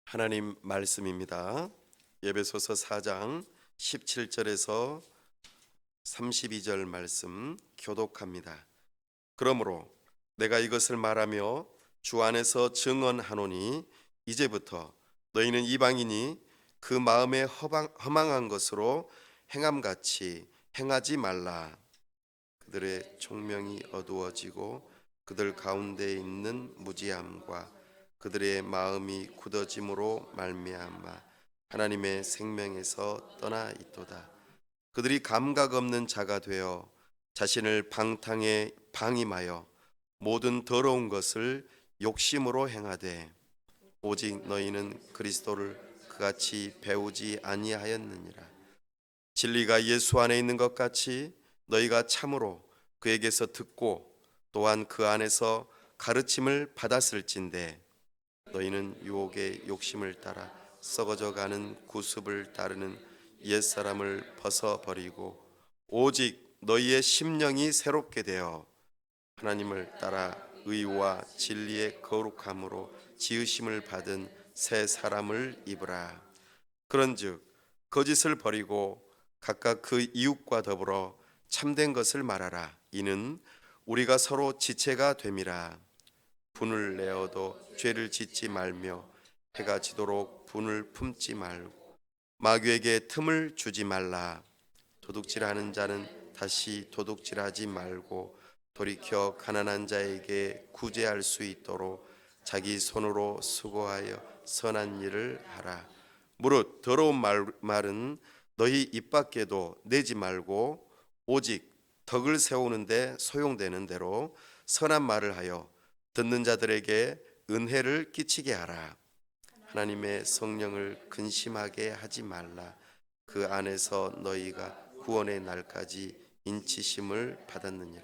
하나님 말씀입니다. 에베소서 4장 17절에서 32절 말씀 교독합니다. 그러므로 내가 이것을 말하며 주 안에서 증언하노니 이제부터 너희는 이방인이 그 마음에 허망한 것으로 행함같이 행하지 말라. 그들의 총명이 어두워지고 그들 가운데 있는 무지함과 그들의 마음이 굳어짐으로 말미암아 하나님의 생명에서 떠나 있도다. 그들이 감각 없는 자가 되어 자신을 방탕에 방임하여 모든 더러운 것을 욕심으로 행하되 오직 너희는 그리스도를 그같이 배우지 아니하였느니라. 진리가 예수 안에 있는 것 같이 너희가 참으로 그에게서 듣고 또한 그 안에서 가르침을 받았을진대 너희는 유혹의 욕심을 따라 썩어져 가는 구습을 따르는 옛사람을 벗어버리고 오직 너희의 심령이 새롭게 되어 하나님을 따라 의와 진리의 거룩함으로 지으심을 받은 새 사람을 입으라. 그런즉 거짓을 버리고 각각 그 이웃과 더불어 참된 것을 말하라. 이는 우리가 서로 지체가 됨이라. 분을 내어도 죄를 짓지 말며 해가 지도록 분을 품지 말고 마귀에게 틈을 주지 말라. 도둑질하는 자는 다시 도둑질하지 말고 돌이켜 가난한 자에게 구제할 수 있도록 자기 손으로 수고하여 선한 일을 하라. 무릇 더러운 말은 너희 입 밖에도 내지 말고 오직 덕을 세우는데 소용되는 대로 선한 말을 하여 듣는 자들에게 은혜를 끼치게 하라. 하나님의 성령을 근심하게 하지 말라. 그 안에서 너희가 구원의 날까지 인치심을 받았느니라.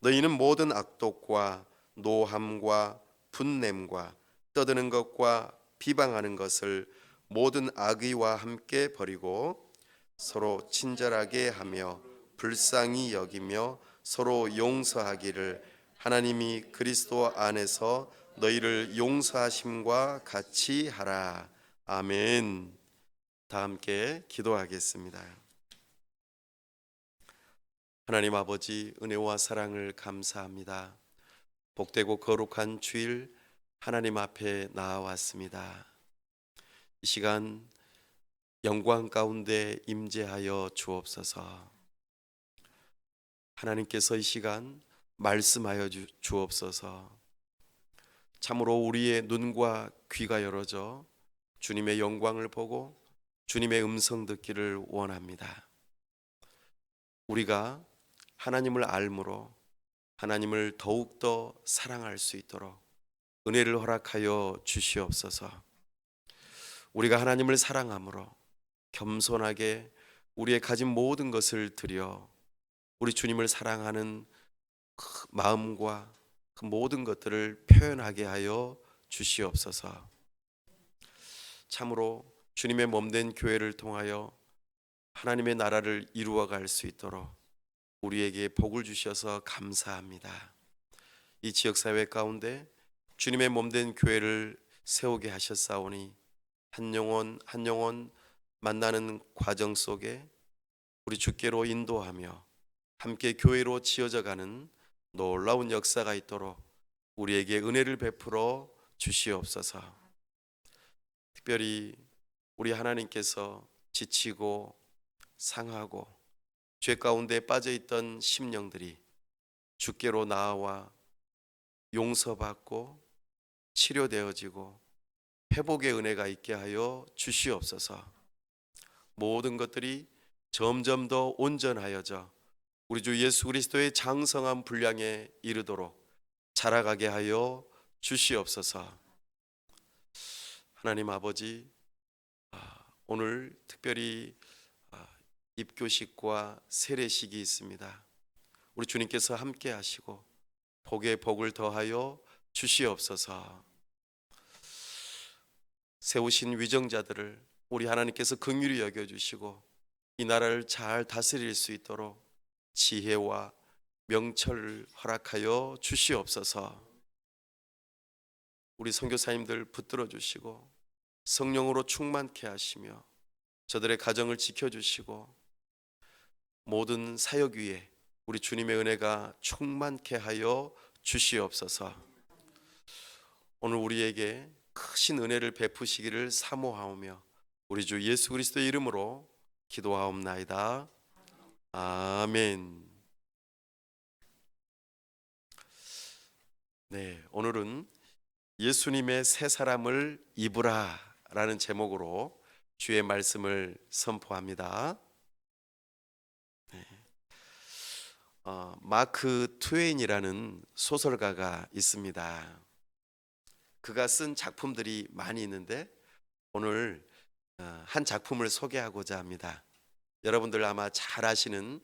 너희는 모든 악독과 노함과 분냄과 떠드는 것과 비방하는 것을 모든 악의와 함께 버리고 서로 친절하게 하며 불쌍히 여기며 서로 용서하기를 하나님이 그리스도 안에서 너희를 용서하심과 같이 하라. 아멘. 다 함께 기도하겠습니다. 하나님 아버지, 은혜와 사랑을 감사합니다. 복되고 거룩한 주일 하나님 앞에 나아왔습니다. 이 시간 영광 가운데 임재하여 주옵소서. 하나님께서 이 시간 말씀하여 주옵소서. 참으로 우리의 눈과 귀가 열어져 주님의 영광을 보고 주님의 음성 듣기를 원합니다. 우리가 하나님을 알므로 하나님을 더욱더 사랑할 수 있도록 은혜를 허락하여 주시옵소서. 우리가 하나님을 사랑함으로 겸손하게 우리의 가진 모든 것을 드려 우리 주님을 사랑하는 그 마음과 그 모든 것들을 표현하게 하여 주시옵소서. 참으로 주님의 몸된 교회를 통하여 하나님의 나라를 이루어갈 수 있도록 우리에게 복을 주셔서 감사합니다. 이 지역사회 가운데 주님의 몸된 교회를 세우게 하셨사오니 한 영혼 한 영혼 만나는 과정 속에 우리 주께로 인도하며 함께 교회로 지어져 가는 놀라운 역사가 있도록 우리에게 은혜를 베풀어 주시옵소서. 특별히 우리 하나님께서 지치고 상하고 죄 가운데 빠져있던 심령들이 주께로 나아와 용서받고 치료되어지고 회복의 은혜가 있게 하여 주시옵소서. 모든 것들이 점점 더 온전하여져 우리 주 예수 그리스도의 장성한 분량에 이르도록 자라가게 하여 주시옵소서. 하나님 아버지, 오늘 특별히 입교식과 세례식이 있습니다. 우리 주님께서 함께 하시고 복에 복을 더하여 주시옵소서. 세우신 위정자들을 우리 하나님께서 긍휼히 여겨주시고 이 나라를 잘 다스릴 수 있도록 지혜와 명철을 허락하여 주시옵소서. 우리 선교사님들 붙들어 주시고 성령으로 충만케 하시며 저들의 가정을 지켜주시고 모든 사역 위에 우리 주님의 은혜가 충만케 하여 주시옵소서. 오늘 우리에게 크신 은혜를 베푸시기를 사모하오며 우리 주 예수 그리스도의 이름으로 기도하옵나이다. 아멘. 네, 오늘은 예수님의 새 사람을 입으라 라는 제목으로 주의 말씀을 선포합니다. 네. 마크 트웨인이라는 소설가가 있습니다. 그가 쓴 작품들이 많이 있는데 오늘 한 작품을 소개하고자 합니다. 여러분들 아마 잘 아시는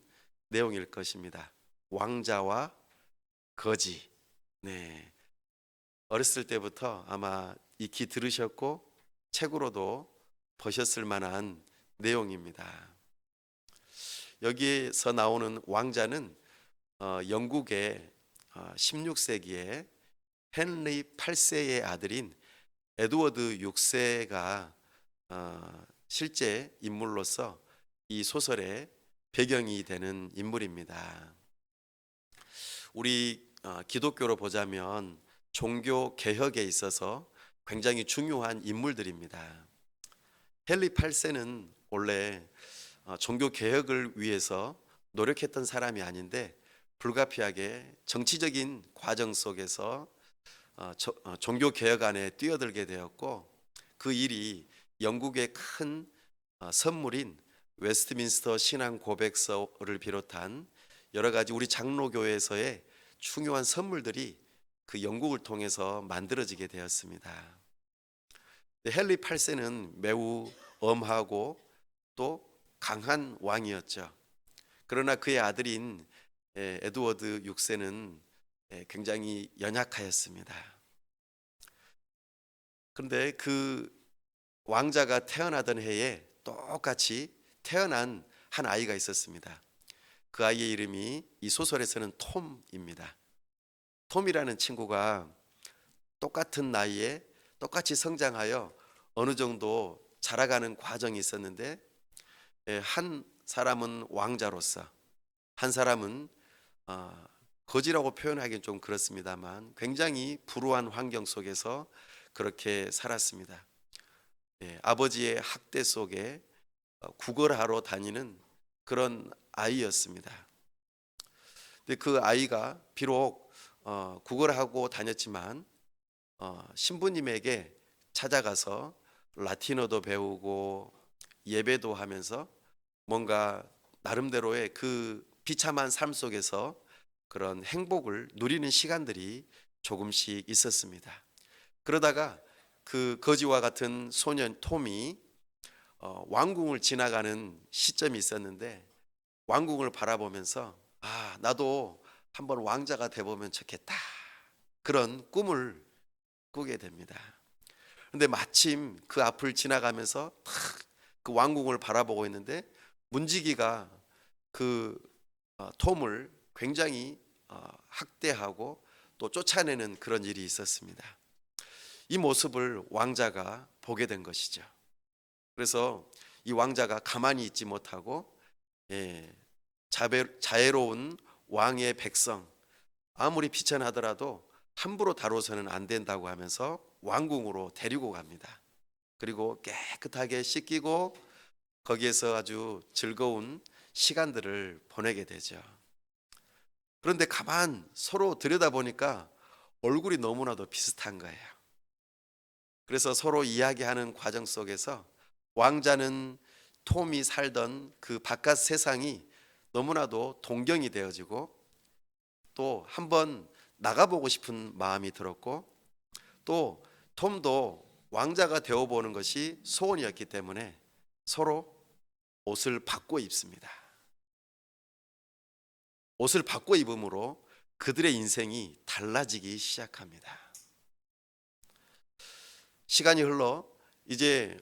내용일 것입니다. 왕자와 거지. 네. 어렸을 때부터 아마 익히 들으셨고 책으로도 보셨을 만한 내용입니다. 여기에서 나오는 왕자는 영국의 16세기에 헨리 8세의 아들인 에드워드 6세가 실제 인물로서 이 소설의 배경이 되는 인물입니다. 우리 기독교로 보자면 종교 개혁에 있어서 굉장히 중요한 인물들입니다. 헨리 8세는 원래 종교 개혁을 위해서 노력했던 사람이 아닌데 불가피하게 정치적인 과정 속에서 종교 개혁 안에 뛰어들게 되었고 그 일이 영국의 큰 선물인 웨스트민스터 신앙 고백서를 비롯한 여러 가지 우리 장로교회에서의 중요한 선물들이 그 영국을 통해서 만들어지게 되었습니다. 헨리 8세는 매우 엄하고 또 강한 왕이었죠. 그러나 그의 아들인 에드워드 6세는 굉장히 연약하였습니다. 그런데 그 왕자가 태어나던 해에 똑같이 태어난 한 아이가 있었습니다. 그 아이의 이름이 이 소설에서는 톰입니다. 톰이라는 친구가 똑같은 나이에 똑같이 성장하여 어느 정도 자라가는 과정이 있었는데 한 사람은 왕자로서 한 사람은 거지라고 표현하기는 좀 그렇습니다만 굉장히 불우한 환경 속에서 그렇게 살았습니다. 아버지의 학대 속에 구걸하러 다니는 그런 아이였습니다. 근데 그 아이가 비록 구걸하고 다녔지만 신부님에게 찾아가서 라틴어도 배우고 예배도 하면서 뭔가 나름대로의 그 비참한 삶 속에서 그런 행복을 누리는 시간들이 조금씩 있었습니다. 그러다가 그 거지와 같은 소년 톰이 왕궁을 지나가는 시점이 있었는데 왕궁을 바라보면서 나도 한번 왕자가 돼보면 좋겠다 그런 꿈을 꾸게 됩니다. 그런데 마침 그 앞을 지나가면서 그 왕궁을 바라보고 있는데 문지기가 그 톰을 굉장히 학대하고 또 쫓아내는 그런 일이 있었습니다. 이 모습을 왕자가 보게 된 것이죠. 그래서 이 왕자가 가만히 있지 못하고 자애로운 왕의 백성 아무리 비천하더라도 함부로 다뤄서는 안 된다고 하면서 왕궁으로 데리고 갑니다. 그리고 깨끗하게 씻기고 거기에서 아주 즐거운 시간들을 보내게 되죠. 그런데 가만 서로 들여다보니까 얼굴이 너무나도 비슷한 거예요. 그래서 서로 이야기하는 과정 속에서 왕자는 톰이 살던 그 바깥 세상이 너무나도 동경이 되어지고 또 한번 나가보고 싶은 마음이 들었고 또 톰도 왕자가 되어보는 것이 소원이었기 때문에 서로 옷을 바꿔 입습니다. 옷을 바꿔 입음으로 그들의 인생이 달라지기 시작합니다. 시간이 흘러 이제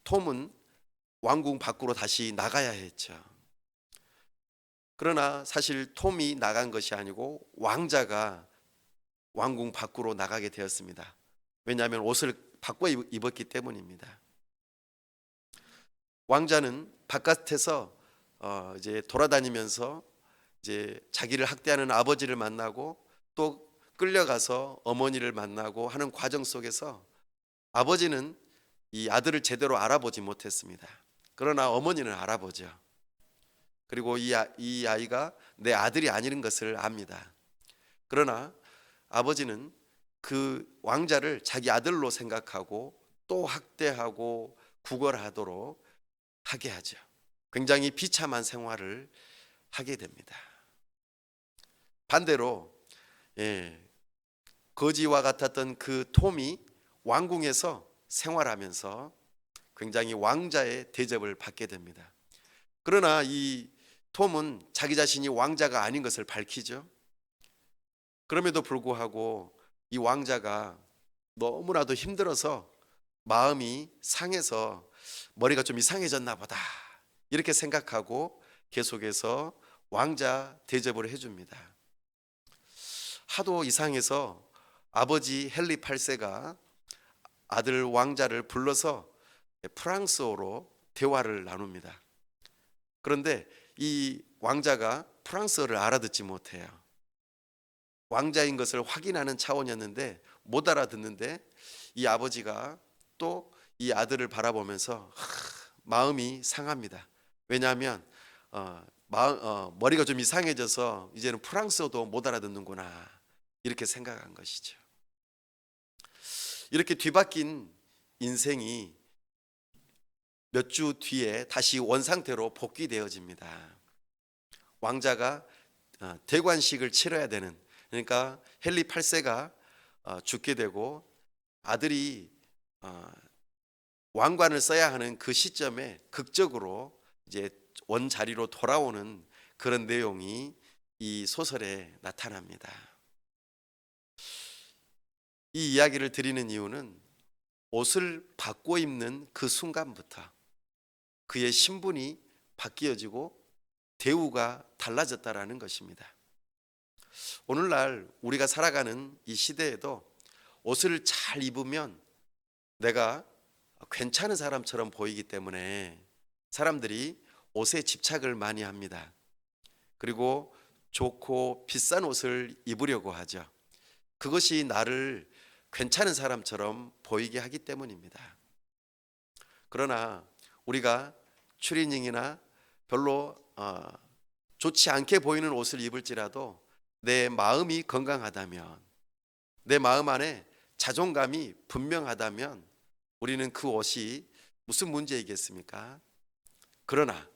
톰은 왕궁 밖으로 다시 나가야 했죠. 그러나 사실 톰이 나간 것이 아니고 왕자가 왕궁 밖으로 나가게 되었습니다. 왜냐하면 옷을 바꿔 입었기 때문입니다. 왕자는 바깥에서 이제 돌아다니면서 이제 자기를 학대하는 아버지를 만나고 또 끌려가서 어머니를 만나고 하는 과정 속에서 아버지는 이 아들을 제대로 알아보지 못했습니다. 그러나 어머니는 알아보죠. 그리고 이 아이가 내 아들이 아닌 것을 압니다. 그러나 아버지는 그 왕자를 자기 아들로 생각하고 또 학대하고 구걸하도록 하게 하죠. 굉장히 비참한 생활을 하게 됩니다. 반대로 거지와 같았던 그 톰이 왕궁에서 생활하면서 굉장히 왕자의 대접을 받게 됩니다. 그러나 이 톰은 자기 자신이 왕자가 아닌 것을 밝히죠. 그럼에도 불구하고 이 왕자가 너무나도 힘들어서 마음이 상해서 머리가 좀 이상해졌나 보다 이렇게 생각하고 계속해서 왕자 대접을 해줍니다. 하도 이상해서 아버지 헨리 8세가 아들 왕자를 불러서 프랑스어로 대화를 나눕니다. 그런데 이 왕자가 프랑스어를 알아듣지 못해요. 왕자인 것을 확인하는 차원이었는데 못 알아듣는데 이 아버지가 또 이 아들을 바라보면서 마음이 상합니다. 왜냐하면 머리가 좀 이상해져서 이제는 프랑스어도 못 알아듣는구나 이렇게 생각한 것이죠. 이렇게 뒤바뀐 인생이 몇 주 뒤에 다시 원상태로 복귀되어집니다. 왕자가 대관식을 치러야 되는, 그러니까 헨리 8세가 죽게 되고 아들이 왕관을 써야 하는 그 시점에 극적으로 이제 원자리로 돌아오는 그런 내용이 이 소설에 나타납니다. 이 이야기를 드리는 이유는 옷을 바꿔 입는 그 순간부터 그의 신분이 바뀌어지고 대우가 달라졌다라는 것입니다. 오늘날 우리가 살아가는 이 시대에도 옷을 잘 입으면 내가 괜찮은 사람처럼 보이기 때문에 사람들이 옷에 집착을 많이 합니다. 그리고 좋고 비싼 옷을 입으려고 하죠. 그것이 나를 괜찮은 사람처럼 보이게 하기 때문입니다. 그러나 우리가 추리닝이나 별로 좋지 않게 보이는 옷을 입을지라도 내 마음이 건강하다면, 내 마음 안에 자존감이 분명하다면 우리는 그 옷이 무슨 문제이겠습니까? 그러나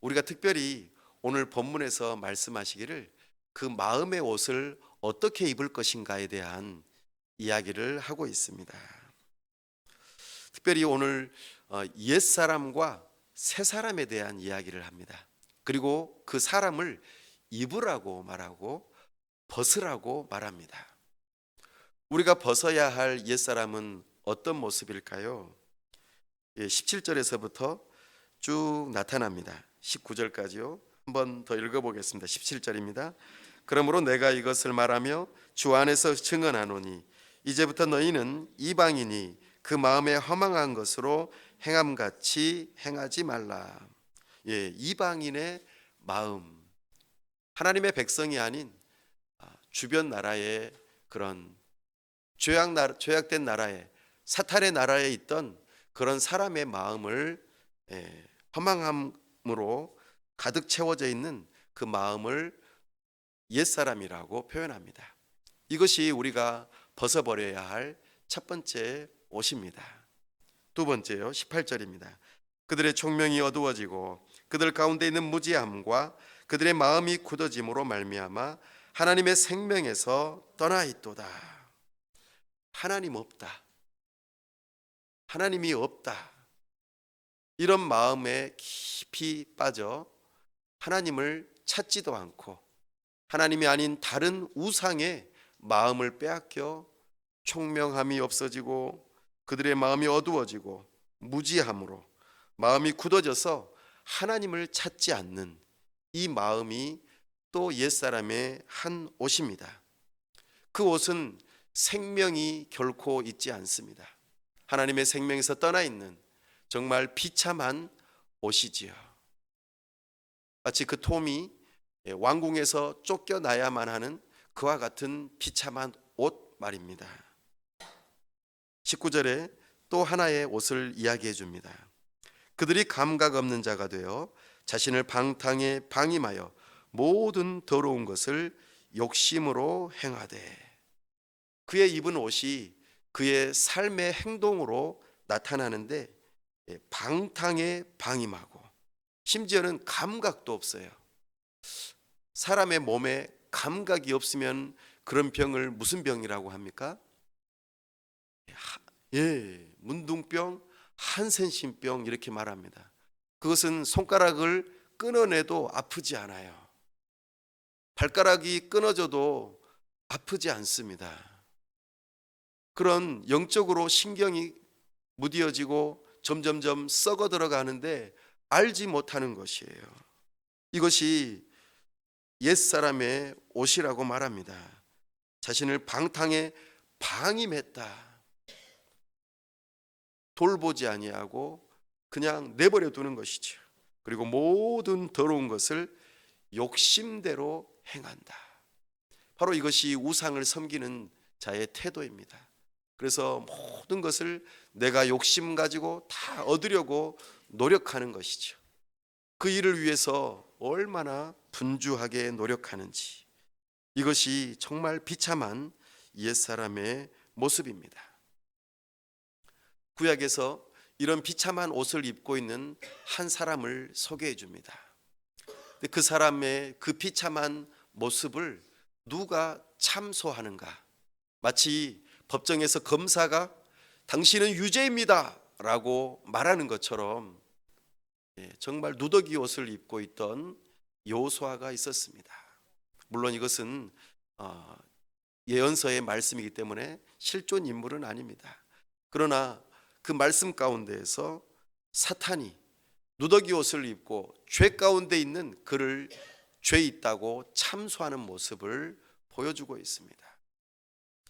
우리가 특별히 오늘 본문에서 말씀하시기를 그 마음의 옷을 어떻게 입을 것인가에 대한 이야기를 하고 있습니다. 특별히 오늘 옛사람과 새사람에 대한 이야기를 합니다. 그리고 그 사람을 입으라고 말하고 벗으라고 말합니다. 우리가 벗어야 할 옛사람은 어떤 모습일까요? 17절에서부터 쭉 나타납니다. 19절까지요. 한번 더 읽어보겠습니다. 17절입니다. 그러므로 내가 이것을 말하며 주 안에서 증언하노니 이제부터 너희는 이방인이 그 마음에 허망한 것으로 행함같이 행하지 말라. 이방인의 마음, 하나님의 백성이 아닌 주변 나라의 그런 죄악된 나라에, 사탄의 나라에 있던 그런 사람의 마음을 허망함으로 가득 채워져 있는 그 마음을 옛사람이라고 표현합니다. 이것이 우리가 벗어버려야 할 첫 번째 옷입니다. 두 번째요, 18절입니다. 그들의 총명이 어두워지고 그들 가운데 있는 무지함과 그들의 마음이 굳어짐으로 말미암아 하나님의 생명에서 떠나 있도다. 하나님 없다, 하나님이 없다, 이런 마음에 깊이 빠져 하나님을 찾지도 않고 하나님이 아닌 다른 우상에 마음을 빼앗겨 총명함이 없어지고 그들의 마음이 어두워지고 무지함으로 마음이 굳어져서 하나님을 찾지 않는 이 마음이 또 옛사람의 한 옷입니다. 그 옷은 생명이 결코 있지 않습니다. 하나님의 생명에서 떠나 있는 정말 비참한 옷이지요. 마치 그 톰이 왕궁에서 쫓겨나야만 하는 그와 같은 비참한 옷 말입니다. 19절에 또 하나의 옷을 이야기해 줍니다. 그들이 감각 없는 자가 되어 자신을 방탕에 방임하여 모든 더러운 것을 욕심으로 행하되, 그의 입은 옷이 그의 삶의 행동으로 나타나는데 방탕에 방임하고 심지어는 감각도 없어요. 사람의 몸에 감각이 없으면 그런 병을 무슨 병이라고 합니까? 문둥병, 한센신병 이렇게 말합니다. 그것은 손가락을 끊어내도 아프지 않아요. 발가락이 끊어져도 아프지 않습니다. 그런 영적으로 신경이 무뎌지고 점점점 썩어 들어가는데 알지 못하는 것이에요. 이것이 옛사람의 옷이라고 말합니다. 자신을 방탕에 방임했다. 돌보지 아니하고 그냥 내버려 두는 것이죠. 그리고 모든 더러운 것을 욕심대로 행한다. 바로 이것이 우상을 섬기는 자의 태도입니다. 그래서 모든 것을 내가 욕심 가지고 다 얻으려고 노력하는 것이죠. 그 일을 위해서 얼마나 분주하게 노력하는지, 이것이 정말 비참한 옛사람의 모습입니다. 구약에서 이런 비참한 옷을 입고 있는 한 사람을 소개해 줍니다. 그 사람의 그 비참한 모습을 누가 참소하는가? 마치 법정에서 검사가 당신은 유죄입니다 라고 말하는 것처럼 정말 누더기 옷을 입고 있던 여호수아가 있었습니다. 물론 이것은 예언서의 말씀이기 때문에 실존 인물은 아닙니다. 그러나 그 말씀 가운데에서 사탄이 누더기 옷을 입고 죄 가운데 있는 그를 죄 있다고 참소하는 모습을 보여주고 있습니다.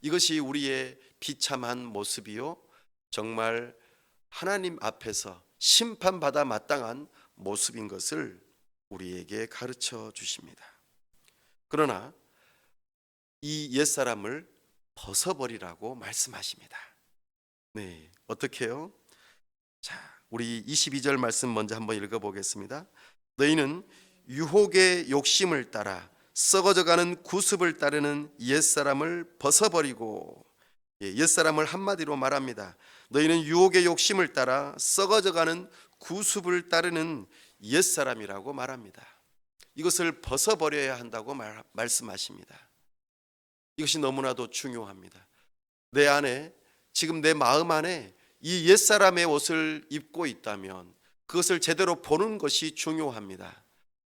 이것이 우리의 비참한 모습이요, 정말 하나님 앞에서 심판받아 마땅한 모습인 것을 우리에게 가르쳐 주십니다. 그러나 이 옛사람을 벗어버리라고 말씀하십니다. 네, 어떻게요? 자, 우리 22절 말씀 먼저 한번 읽어보겠습니다. 너희는 유혹의 욕심을 따라 썩어져가는 구습을 따르는 옛사람을 벗어버리고, 옛사람을 한마디로 말합니다. 너희는 유혹의 욕심을 따라 썩어져가는 구습을 따르는 옛사람이라고 말합니다. 이것을 벗어버려야 한다고 말씀하십니다. 이것이 너무나도 중요합니다. 내 안에, 지금 내 마음 안에 이 옛사람의 옷을 입고 있다면 그것을 제대로 보는 것이 중요합니다.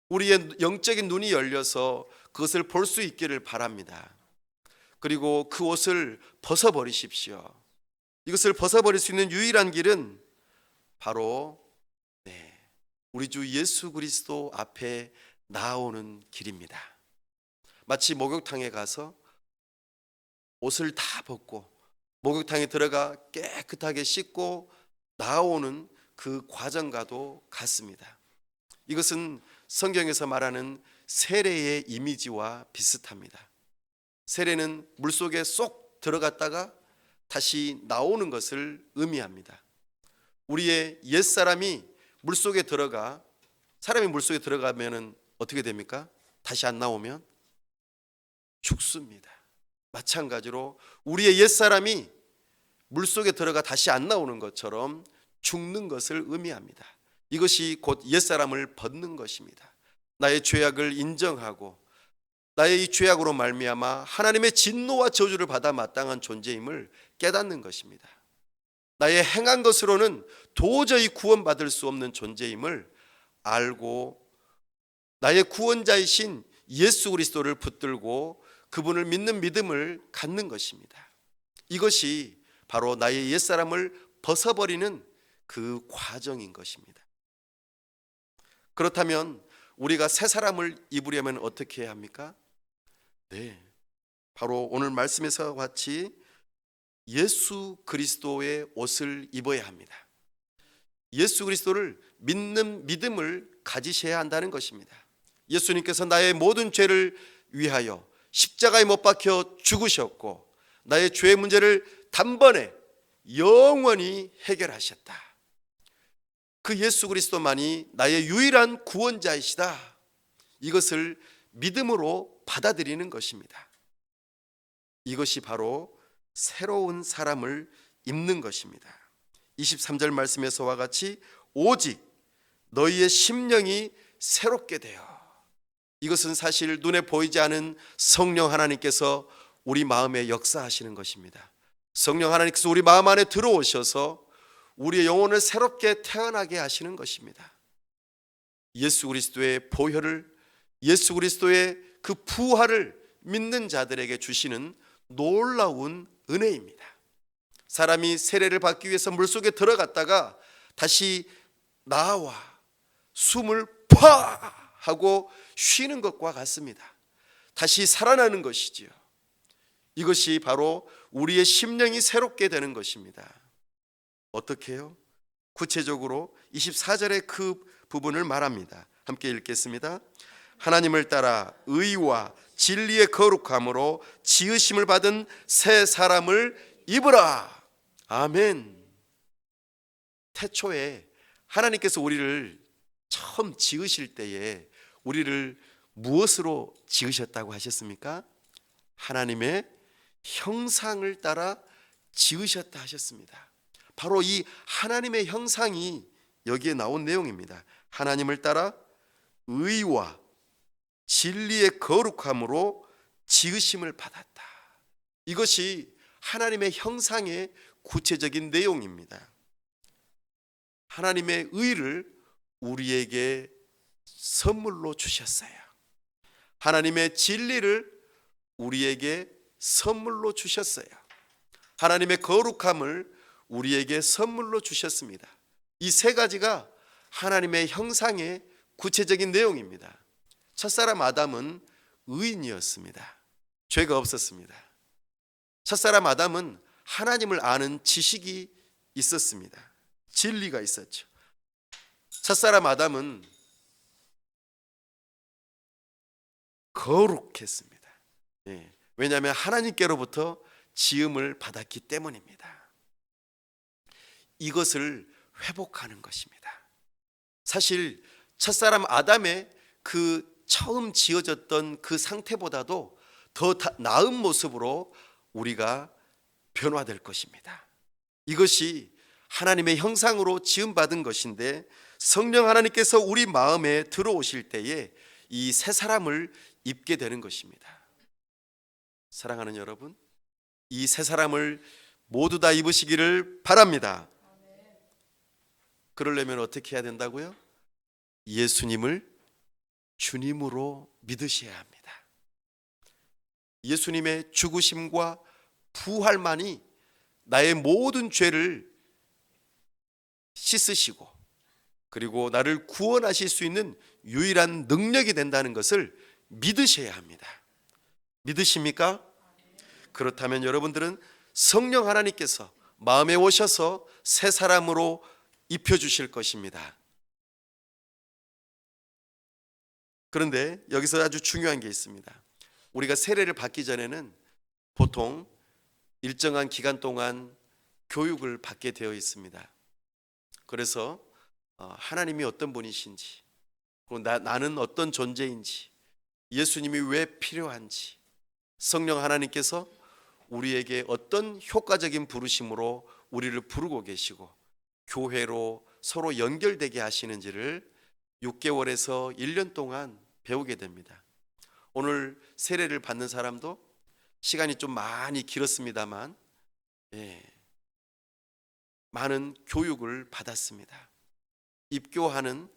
우리의 영적인 눈이 열려서 그것을 볼 수 있기를 바랍니다. 그리고 그 옷을 벗어버리십시오. 이것을 벗어버릴 수 있는 유일한 길은 바로 우리 주 예수 그리스도 앞에 나오는 길입니다. 마치 목욕탕에 가서 옷을 다 벗고 목욕탕에 들어가 깨끗하게 씻고 나오는 그 과정과도 같습니다. 이것은 성경에서 말하는 세례의 이미지와 비슷합니다. 세례는 물속에 쏙 들어갔다가 다시 나오는 것을 의미합니다. 우리의 옛사람이 물속에 들어가, 사람이 물속에 들어가면 어떻게 됩니까? 다시 안 나오면 죽습니다. 마찬가지로 우리의 옛사람이 물속에 들어가 다시 안 나오는 것처럼 죽는 것을 의미합니다. 이것이 곧 옛사람을 벗는 것입니다. 나의 죄악을 인정하고 나의 이 죄악으로 말미암아 하나님의 진노와 저주를 받아 마땅한 존재임을 깨닫는 것입니다. 나의 행한 것으로는 도저히 구원받을 수 없는 존재임을 알고 나의 구원자이신 예수 그리스도를 붙들고 그분을 믿는 믿음을 갖는 것입니다. 이것이 바로 나의 옛사람을 벗어버리는 그 과정인 것입니다. 그렇다면 우리가 새 사람을 입으려면 어떻게 해야 합니까? 네, 바로 오늘 말씀에서 같이 예수 그리스도의 옷을 입어야 합니다. 예수 그리스도를 믿는 믿음을 가지셔야 한다는 것입니다. 예수님께서 나의 모든 죄를 위하여 십자가에 못 박혀 죽으셨고 나의 죄의 문제를 단번에 영원히 해결하셨다. 그 예수 그리스도만이 나의 유일한 구원자이시다. 이것을 믿음으로 받아들이는 것입니다. 이것이 바로 새로운 사람을 입는 것입니다. 23절 말씀에서와 같이 오직 너희의 심령이 새롭게 되어, 이것은 사실 눈에 보이지 않은 성령 하나님께서 우리 마음에 역사하시는 것입니다. 성령 하나님께서 우리 마음 안에 들어오셔서 우리의 영혼을 새롭게 태어나게 하시는 것입니다. 예수 그리스도의 보혈을, 예수 그리스도의 그 부활을 믿는 자들에게 주시는 놀라운 은혜입니다. 사람이 세례를 받기 위해서 물속에 들어갔다가 다시 나와 숨을 파 하고 쉬는 것과 같습니다. 다시 살아나는 것이지요. 이것이 바로 우리의 심령이 새롭게 되는 것입니다. 어떻게 해요? 구체적으로 24절의 그 부분을 말합니다. 함께 읽겠습니다. 하나님을 따라 의와 진리의 거룩함으로 지으심을 받은 새 사람을 입으라. 아멘. 태초에 하나님께서 우리를 처음 지으실 때에 우리를 무엇으로 지으셨다고 하셨습니까? 하나님의 형상을 따라 지으셨다 하셨습니다. 바로 이 하나님의 형상이 여기에 나온 내용입니다. 하나님을 따라 의와 진리의 거룩함으로 지으심을 받았다. 이것이 하나님의 형상의 구체적인 내용입니다. 하나님의 의를 우리에게 선물로 주셨어요. 하나님의 진리를 우리에게 선물로 주셨어요. 하나님의 거룩함을 우리에게 선물로 주셨습니다. 이 세 가지가 하나님의 형상의 구체적인 내용입니다. 첫사람 아담은 의인이었습니다. 죄가 없었습니다. 첫사람 아담은 하나님을 아는 지식이 있었습니다. 진리가 있었죠. 첫사람 아담은 거룩했습니다. 왜냐하면 하나님께로부터 지음을 받았기 때문입니다. 이것을 회복하는 것입니다. 사실 첫사람 아담의 그 처음 지어졌던 그 상태보다도 더 나은 모습으로 우리가 변화될 것입니다. 이것이 하나님의 형상으로 지음받은 것인데, 성령 하나님께서 우리 마음에 들어오실 때에 이 새 사람을 입게 되는 것입니다. 사랑하는 여러분, 이 새 사람을 모두 다 입으시기를 바랍니다. 그러려면 어떻게 해야 된다고요? 예수님을 주님으로 믿으셔야 합니다. 예수님의 죽으심과 부활만이 나의 모든 죄를 씻으시고 그리고 나를 구원하실 수 있는 유일한 능력이 된다는 것을 믿으셔야 합니다. 믿으십니까? 그렇다면 여러분들은 성령 하나님께서 마음에 오셔서 새 사람으로 입혀주실 것입니다. 그런데 여기서 아주 중요한 게 있습니다. 우리가 세례를 받기 전에는 보통 일정한 기간 동안 교육을 받게 되어 있습니다. 그래서 하나님이 어떤 분이신지, 나는 어떤 존재인지, 예수님이 왜 필요한지, 성령 하나님께서 우리에게 어떤 효과적인 부르심으로 우리를 부르고 계시고 교회로 서로 연결되게 하시는지를 6개월에서 1년 동안 배우게 됩니다. 오늘 세례를 받는 사람도 시간이 좀 많이 길었습니다만 많은 교육을 받았습니다. 입교하는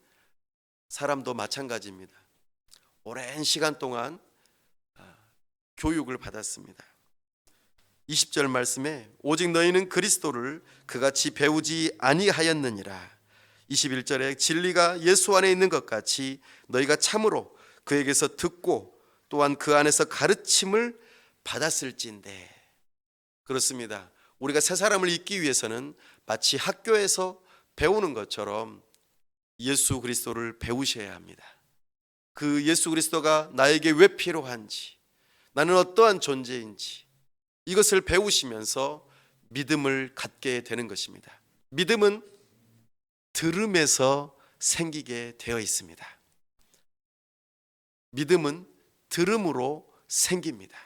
사람도 마찬가지입니다. 오랜 시간 동안 교육을 받았습니다. 20절 말씀에 오직 너희는 그리스도를 그같이 배우지 아니하였느니라. 21절에 진리가 예수 안에 있는 것 같이 너희가 참으로 그에게서 듣고 또한 그 안에서 가르침을 받았을진데. 그렇습니다. 우리가 새 사람을 잊기 위해서는 마치 학교에서 배우는 것처럼 예수 그리스도를 배우셔야 합니다. 그 예수 그리스도가 나에게 왜 필요한지, 나는 어떠한 존재인지 이것을 배우시면서 믿음을 갖게 되는 것입니다. 믿음은 들음에서 생기게 되어 있습니다. 믿음은 들음으로 생깁니다.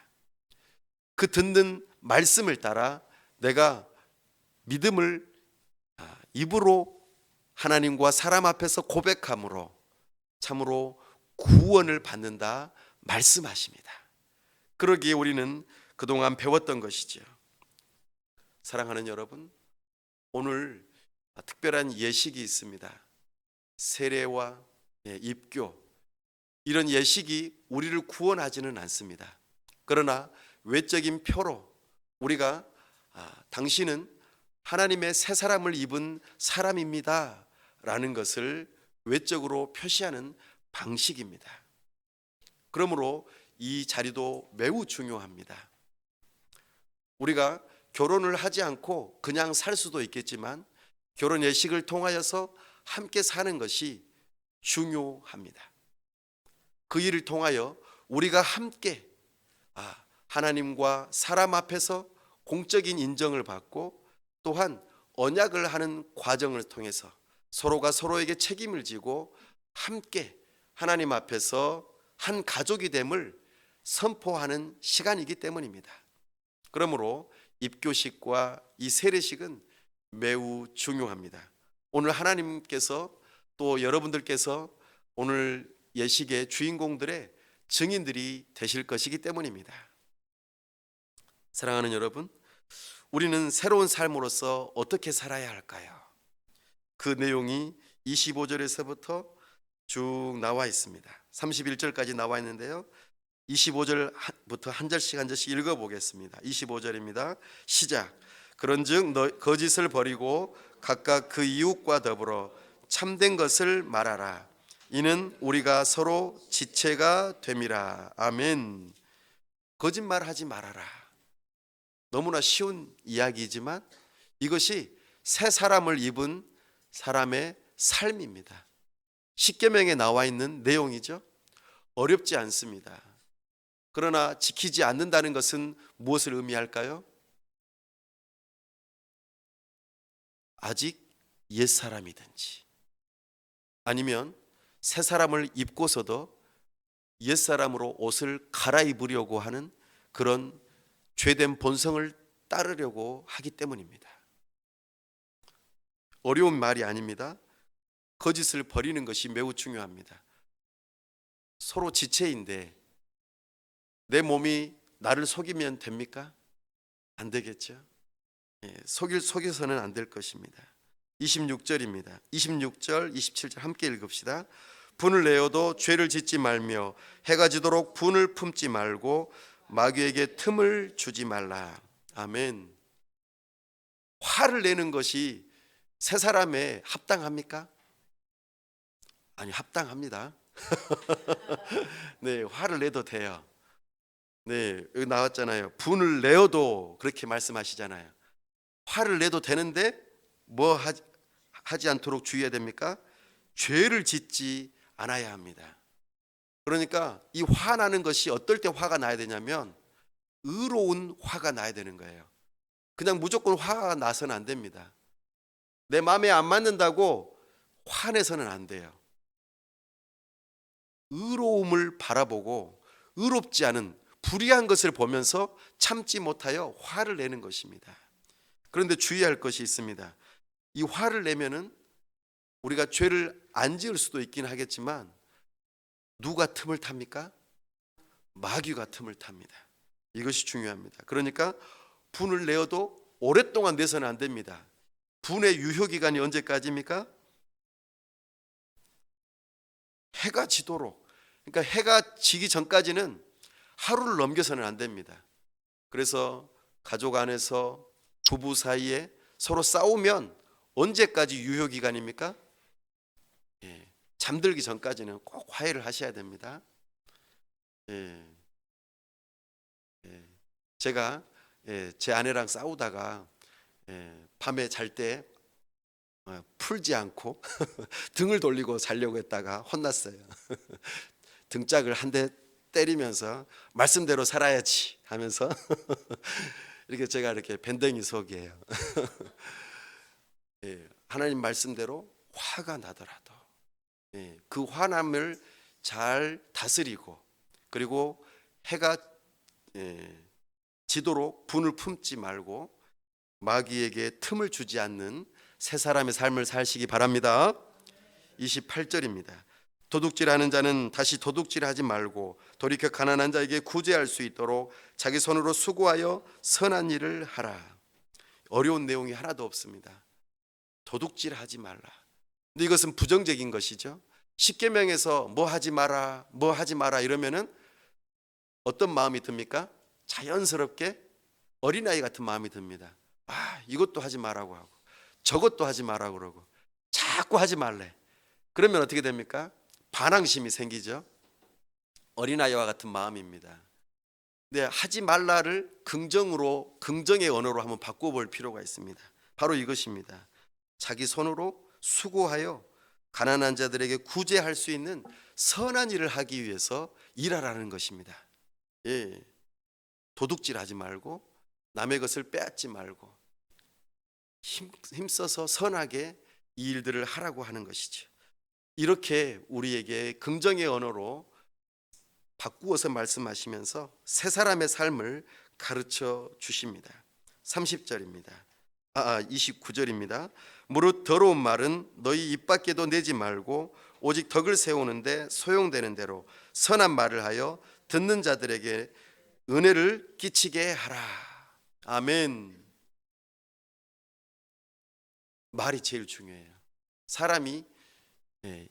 그 듣는 말씀을 따라 내가 믿음을 입으로 하나님과 사람 앞에서 고백함으로 참으로 구원을 받는다 말씀하십니다. 그러기에 우리는 그동안 배웠던 것이죠. 사랑하는 여러분, 오늘 특별한 예식이 있습니다. 세례와 입교, 이런 예식이 우리를 구원하지는 않습니다. 그러나 외적인 표로 우리가 당신은 하나님의 새 사람을 입은 사람입니다 라는 것을 외적으로 표시하는 방식입니다. 그러므로 이 자리도 매우 중요합니다. 우리가 결혼을 하지 않고 그냥 살 수도 있겠지만 결혼 예식을 통하여서 함께 사는 것이 중요합니다. 그 일을 통하여 우리가 함께 하나님과 사람 앞에서 공적인 인정을 받고 또한 언약을 하는 과정을 통해서 서로가 서로에게 책임을 지고 함께 하나님 앞에서 한 가족이 됨을 선포하는 시간이기 때문입니다. 그러므로 입교식과 이 세례식은 매우 중요합니다. 오늘 하나님께서 또 여러분들께서 오늘 예식의 주인공들의 증인들이 되실 것이기 때문입니다. 사랑하는 여러분, 우리는 새로운 삶으로서 어떻게 살아야 할까요? 그 내용이 25절에서부터 쭉 나와 있습니다. 31절까지 나와 있는데요. 25절부터 한 절씩 한 절씩 읽어보겠습니다. 25절입니다. 시작. 그런즉 거짓을 버리고 각각 그 이웃과 더불어 참된 것을 말하라. 이는 우리가 서로 지체가 됨이라. 아멘. 거짓말하지 말아라. 너무나 쉬운 이야기이지만 이것이 새 사람을 입은 사람의 삶입니다. 십계명에 나와 있는 내용이죠. 어렵지 않습니다. 그러나 지키지 않는다는 것은 무엇을 의미할까요? 아직 옛사람이든지 아니면 새 사람을 입고서도 옛사람으로 옷을 갈아입으려고 하는 그런 죄된 본성을 따르려고 하기 때문입니다. 어려운 말이 아닙니다. 거짓을 버리는 것이 매우 중요합니다. 서로 지체인데 내 몸이 나를 속이면 됩니까? 안 되겠죠. 속여서는 안 될 것입니다. 26절입니다. 26절, 27절 함께 읽읍시다. 분을 내어도 죄를 짓지 말며 해가 지도록 분을 품지 말고 마귀에게 틈을 주지 말라. 아멘. 화를 내는 것이 새 사람에 합당합니까? 아니, 합당합니다. 네, 화를 내도 돼요. 네, 여기 나왔잖아요. 분을 내어도 그렇게 말씀하시잖아요. 화를 내도 되는데 뭐 하지 않도록 주의해야 됩니까? 죄를 짓지 않아야 합니다. 그러니까 이 화나는 것이 어떨 때 화가 나야 되냐면 의로운 화가 나야 되는 거예요. 그냥 무조건 화가 나서는 안 됩니다. 내 마음에 안 맞는다고 화내서는 안 돼요. 의로움을 바라보고 의롭지 않은 불의한 것을 보면서 참지 못하여 화를 내는 것입니다. 그런데 주의할 것이 있습니다. 이 화를 내면은 우리가 죄를 안 지을 수도 있긴 하겠지만 누가 틈을 탑니까? 마귀가 틈을 탑니다. 이것이 중요합니다. 그러니까 분을 내어도 오랫동안 내서는 안 됩니다. 분의 유효기간이 언제까지입니까? 해가 지도록. 그러니까 해가 지기 전까지는 하루를 넘겨서는 안 됩니다. 그래서 가족 안에서 부부 사이에 서로 싸우면 언제까지 유효기간입니까? 잠들기 전까지는 꼭 화해를 하셔야 됩니다. 제가 제 아내랑 싸우다가 밤에 잘 때 풀지 않고 등을 돌리고 자려고 했다가 혼났어요. 등짝을 한 대 때리면서 말씀대로 살아야지 하면서 이렇게 제가 이렇게 밴댕이 속이에요. 하나님 말씀대로 화가 나더라도 그 화남을 잘 다스리고, 그리고 해가 지도록 분을 품지 말고 마귀에게 틈을 주지 않는 새 사람의 삶을 사시기 바랍니다. 28절입니다. 도둑질하는 자는 다시 도둑질하지 말고 돌이켜 가난한 자에게 구제할 수 있도록 자기 손으로 수고하여 선한 일을 하라. 어려운 내용이 하나도 없습니다. 도둑질하지 말라. 근데 이것은 부정적인 것이죠. 십계명에서 뭐 하지 마라, 뭐 하지 마라 이러면은 어떤 마음이 듭니까? 자연스럽게 어린아이 같은 마음이 듭니다. 이것도 하지 말라고 하고 저것도 하지 말라고 그러고 자꾸 하지 말래. 그러면 어떻게 됩니까? 반항심이 생기죠. 어린아이와 같은 마음입니다. 근데 하지 말라를 긍정으로, 긍정의 언어로 한번 바꿔볼 필요가 있습니다. 바로 이것입니다. 자기 손으로 수고하여 가난한 자들에게 구제할 수 있는 선한 일을 하기 위해서 일하라는 것입니다. 도둑질하지 말고 남의 것을 빼앗지 말고 힘써서 선하게 이 일들을 하라고 하는 것이죠. 이렇게 우리에게 긍정의 언어로 바꾸어서 말씀하시면서 새 사람의 삶을 가르쳐 주십니다. 30절입니다. 29절입니다. 무릇 더러운 말은 너희 입 밖에도 내지 말고 오직 덕을 세우는데 소용되는 대로 선한 말을 하여 듣는 자들에게 은혜를 끼치게 하라. 아멘. 말이 제일 중요해요. 사람이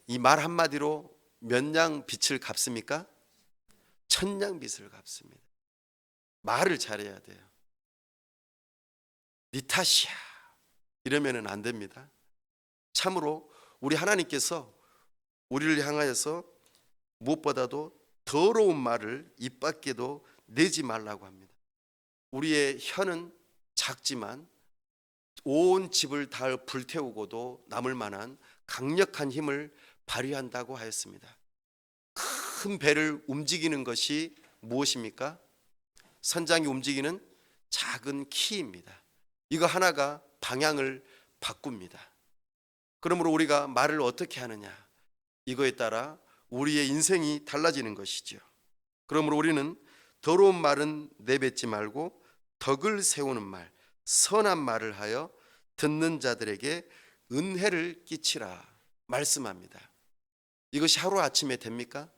이 말 한마디로 몇 냥 빛을 갚습니까? 천냥 빛을 갚습니다. 말을 잘해야 돼요. 니 탓이야 이러면은 안 됩니다. 참으로 우리 하나님께서 우리를 향하여서 무엇보다도 더러운 말을 입 밖에도 내지 말라고 합니다. 우리의 혀는 작지만 온 집을 다 불태우고도 남을 만한 강력한 힘을 발휘한다고 하였습니다. 큰 배를 움직이는 것이 무엇입니까? 선장이 움직이는 작은 키입니다. 이거 하나가 방향을 바꿉니다. 그러므로 우리가 말을 어떻게 하느냐, 이거에 따라 우리의 인생이 달라지는 것이죠. 그러므로 우리는 더러운 말은 내뱉지 말고 덕을 세우는 말, 선한 말을 하여 듣는 자들에게 은혜를 끼치라 말씀합니다. 이것이 하루아침에 됩니까?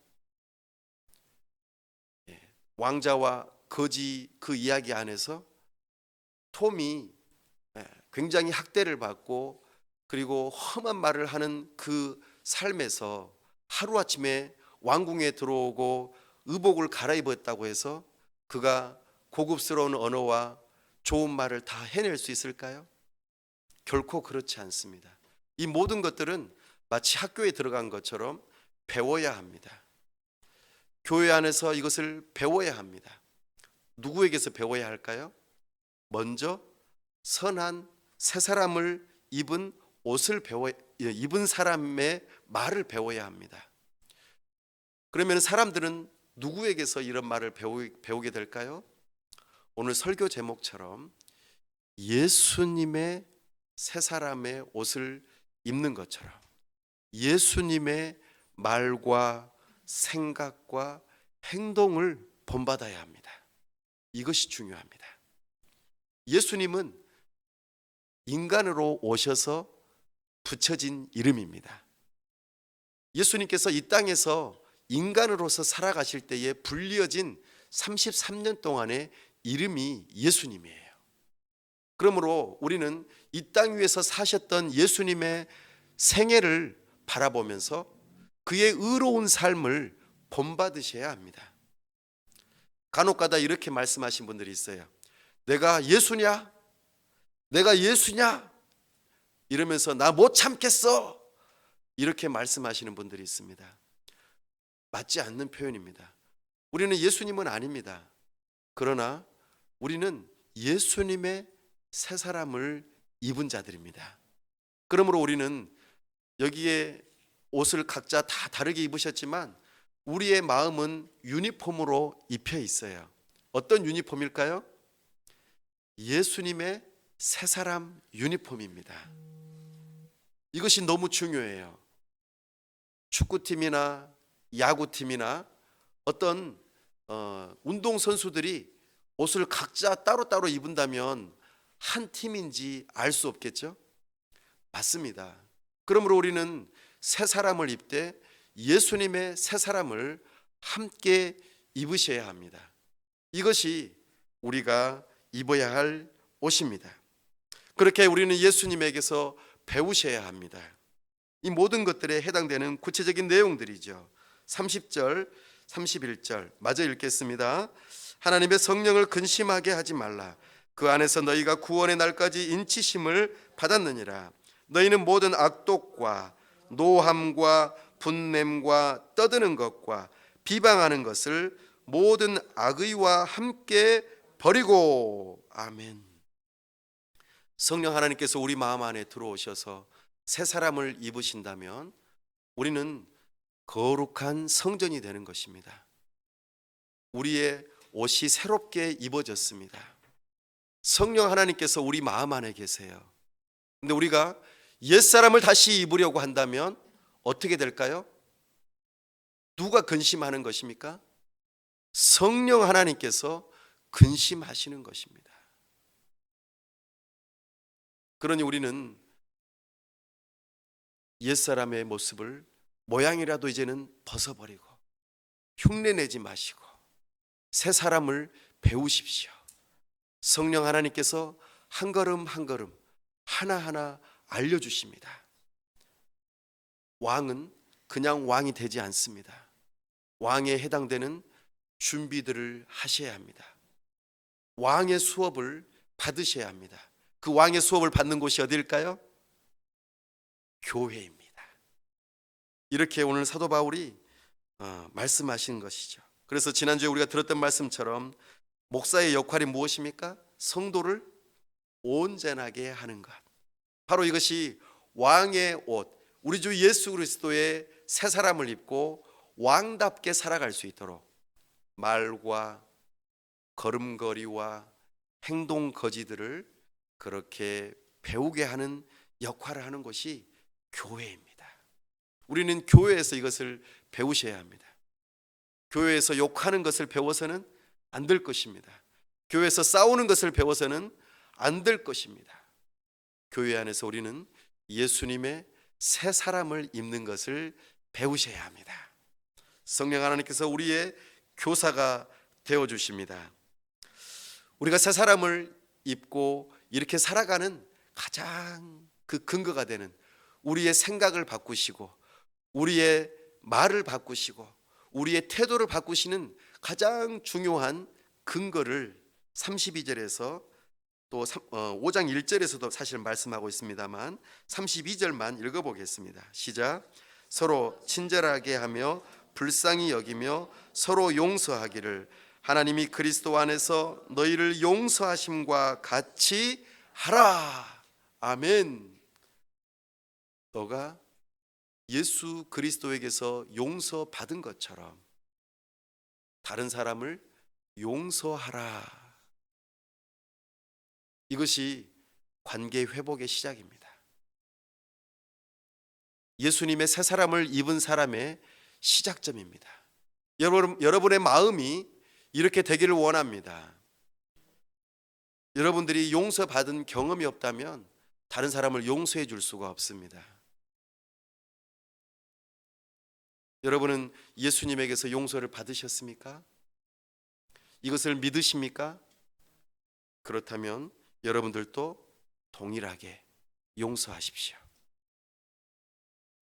왕자와 거지 그 이야기 안에서 톰이 굉장히 학대를 받고 그리고 험한 말을 하는 그 삶에서 하루아침에 왕궁에 들어오고 의복을 갈아입었다고 해서 그가 고급스러운 언어와 좋은 말을 다 해낼 수 있을까요? 결코 그렇지 않습니다. 이 모든 것들은 마치 학교에 들어간 것처럼 배워야 합니다. 교회 안에서 이것을 배워야 합니다. 누구에게서 배워야 할까요? 먼저 선한 새 사람을 입은 옷을 입은 사람의 말을 배워야 합니다. 그러면 사람들은 누구에게서 이런 말을 배우게 될까요? 오늘 설교 제목처럼 예수님의 새 사람의 옷을 입는 것처럼 예수님의 말과 생각과 행동을 본받아야 합니다. 이것이 중요합니다. 예수님은 인간으로 오셔서 붙여진 이름입니다. 예수님께서 이 땅에서 인간으로서 살아가실 때에 불리어진 33년 동안의 이름이 예수님이에요. 그러므로 우리는 이 땅 위에서 사셨던 예수님의 생애를 바라보면서 그의 의로운 삶을 본받으셔야 합니다. 간혹가다 이렇게 말씀하신 분들이 있어요. 내가 예수냐? 내가 예수냐? 이러면서 나 못 참겠어. 이렇게 말씀하시는 분들이 있습니다. 맞지 않는 표현입니다. 우리는 예수님은 아닙니다. 그러나 우리는 예수님의 새 사람을 입은 자들입니다. 그러므로 우리는 여기에 옷을 각자 다 다르게 입으셨지만 우리의 마음은 유니폼으로 입혀 있어요. 어떤 유니폼일까요? 예수님의 새 사람 유니폼입니다. 이것이 너무 중요해요. 축구팀이나 야구팀이나 어떤 운동선수들이 옷을 각자 따로따로 입은다면 한 팀인지 알 수 없겠죠? 맞습니다. 그러므로 우리는 새 사람을 입되 예수님의 새 사람을 함께 입으셔야 합니다. 이것이 우리가 입어야 할 옷입니다. 그렇게 우리는 예수님에게서 배우셔야 합니다. 이 모든 것들에 해당되는 구체적인 내용들이죠. 30절, 31절 마저 읽겠습니다. 하나님의 성령을 근심하게 하지 말라. 그 안에서 너희가 구원의 날까지 인치심을 받았느니라. 너희는 모든 악독과 노함과 분냄과 떠드는 것과 비방하는 것을 모든 악의와 함께 버리고. 아멘. 성령 하나님께서 우리 마음 안에 들어오셔서 새 사람을 입으신다면 우리는 거룩한 성전이 되는 것입니다. 우리의 옷이 새롭게 입어졌습니다. 성령 하나님께서 우리 마음 안에 계세요. 근데 우리가 옛사람을 다시 입으려고 한다면 어떻게 될까요? 누가 근심하는 것입니까? 성령 하나님께서 근심하시는 것입니다. 그러니 우리는 옛사람의 모습을 모양이라도 이제는 벗어버리고 흉내내지 마시고 새 사람을 배우십시오. 성령 하나님께서 한 걸음 한 걸음 하나하나 알려주십니다. 왕은 그냥 왕이 되지 않습니다. 왕에 해당되는 준비들을 하셔야 합니다. 왕의 수업을 받으셔야 합니다. 그 왕의 수업을 받는 곳이 어디일까요? 교회입니다. 이렇게 오늘 사도 바울이 말씀하신 것이죠. 그래서 지난주에 우리가 들었던 말씀처럼 목사의 역할이 무엇입니까? 성도를 온전하게 하는 것. 바로 이것이 왕의 옷, 우리 주 예수 그리스도의 새 사람을 입고 왕답게 살아갈 수 있도록 말과 걸음걸이와 행동 거지들을 그렇게 배우게 하는 역할을 하는 것이 교회입니다. 우리는 교회에서 이것을 배우셔야 합니다. 교회에서 욕하는 것을 배워서는 안 될 것입니다. 교회에서 싸우는 것을 배워서는 안 될 것입니다. 교회 안에서 우리는 예수님의 새 사람을 입는 것을 배우셔야 합니다. 성령 하나님께서 우리의 교사가 되어 주십니다. 우리가 새 사람을 입고 이렇게 살아가는 가장 그 근거가 되는 우리의 생각을 바꾸시고 우리의 말을 바꾸시고 우리의 태도를 바꾸시는 가장 중요한 근거를 32절에서 또 5장 1절에서도 사실 말씀하고 있습니다만 32절만 읽어보겠습니다. 시작. 서로 친절하게 하며 불쌍히 여기며 서로 용서하기를 하나님이 그리스도 안에서 너희를 용서하심과 같이 하라. 아멘. 너가 예수 그리스도에게서 용서받은 것처럼 다른 사람을 용서하라. 이것이 관계 회복의 시작입니다. 예수님의 새 사람을 입은 사람의 시작점입니다. 여러분의 마음이 이렇게 되기를 원합니다. 여러분들이 용서받은 경험이 없다면 다른 사람을 용서해 줄 수가 없습니다. 여러분은 예수님에게서 용서를 받으셨습니까? 이것을 믿으십니까? 그렇다면 여러분들도 동일하게 용서하십시오.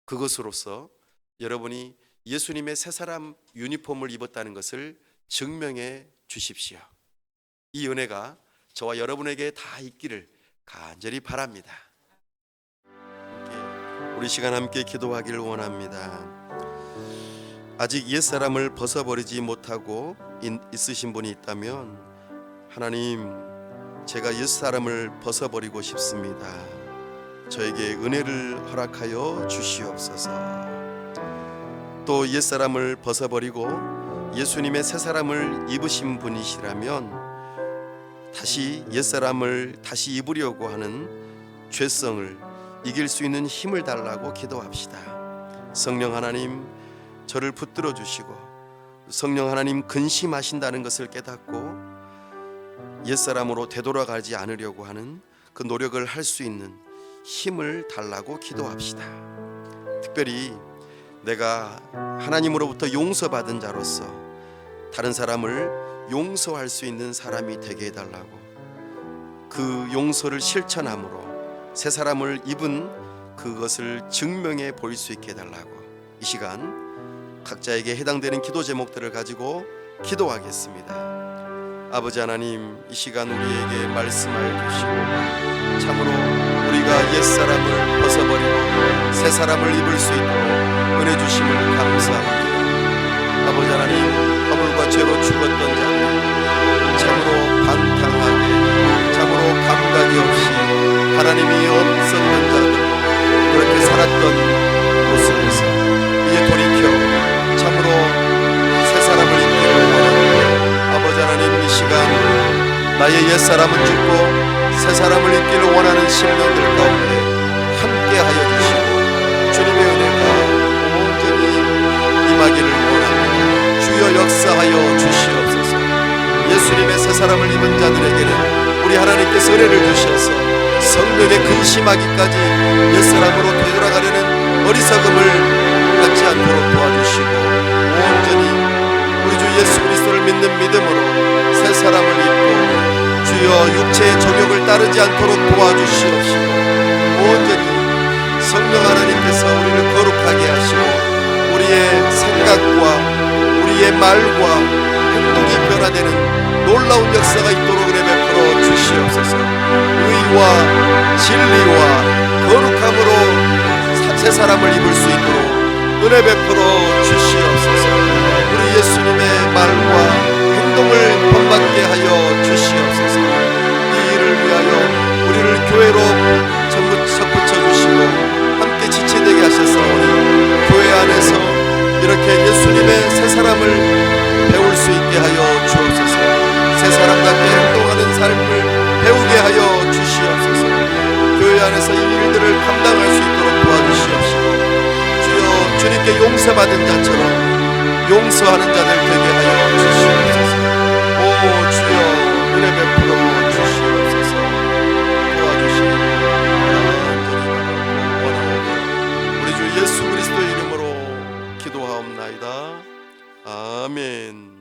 그것으로써 여러분이 예수님의 새 사람 유니폼을 입었다는 것을 증명해 주십시오. 이 은혜가 저와 여러분에게 다 있기를 간절히 바랍니다. 우리 시간 함께 기도하기를 원합니다. 아직 옛사람을 벗어버리지 못하고 있으신 분이 있다면 하나님, 제가 옛사람을 벗어버리고 싶습니다. 저에게 은혜를 허락하여 주시옵소서. 또 옛사람을 벗어버리고 예수님의 새사람을 입으신 분이시라면 다시 옛사람을 다시 입으려고 하는 죄성을 이길 수 있는 힘을 달라고 기도합시다. 성령 하나님, 저를 붙들어 주시고 성령 하나님 근심하신다는 것을 깨닫고 옛사람으로 되돌아가지 않으려고 하는 그 노력을 할 수 있는 힘을 달라고 기도합시다. 특별히 내가 하나님으로부터 용서받은 자로서 다른 사람을 용서할 수 있는 사람이 되게 해달라고, 그 용서를 실천함으로 새 사람을 입은 그것을 증명해 보일 수 있게 해달라고 이 시간 각자에게 해당되는 기도 제목들을 가지고 기도하겠습니다. 아버지 하나님, 이 시간 우리에게 말씀하여 주시고 참으로 우리가 옛사람을 벗어버리고 새 사람을 입을 수 있도록 은혜 주심을 감사합니다. 아버지 하나님, 허물과 죄로 죽었던 자들, 참으로 방탕하게, 참으로 감각이 없이 하나님이 없었던 자들, 그렇게 살았던 모습에서 이제 돌이켜 참으로 새 사람을 입기를 원합니다. 아버지 하나님, 이 시간 나의 옛사람은 죽고 새 사람을 입기를 원하는 심령들 가운데 함께하여 주시고 주님의 은혜가 온전히 임하기를 원합니다. 주여 역사하여 주시옵소서. 예수님의 새 사람을 입은 자들에게는 우리 하나님께서 은혜를 주셔서 성령에 근심하기까지 옛사람으로 되돌아가려는 어리석음을 갖지 않도록 도와주시고 온전히 우리 주 예수 그리스도를 믿는 믿음으로 새 사람을 입고 주여 육체의 정욕을 따르지 않도록 도와주시옵시고 온전히 성령 하나님께서 우리를 거룩하게 하시고 우리의 생각과 우리의 말과 행동이 변화되는 놀라운 역사가 있도록 은혜 베풀어 주시옵소서. 의와 진리와 거룩함으로 새 사람을 입을 수 있도록 은혜 베풀어 주시옵소서. 우리 예수님의 말과 행동을 본받게 하여 주시옵소서. 이 일을 위하여 우리를 교회로 접붙여 주시고 함께 지체되게 하셨사오니 교회 안에서 이렇게 예수님의 새 사람을 배울 수 있게 하여 주옵소서. 새 사람답게 행동하는 삶을 배우게 하여 주시옵소서. 교회 안에서 이 일들을 감당할 수 있도록 도와주시옵시고 주여 주님께 용서받은 자처럼 용서하는 자들 되게 하여 주시옵소서. 오 주여 은혜 베풀어 주시옵소서. 도와주시기 간절히 원하오며 우리 주 예수 그리스도의 이름으로 기도하옵나이다. 아멘.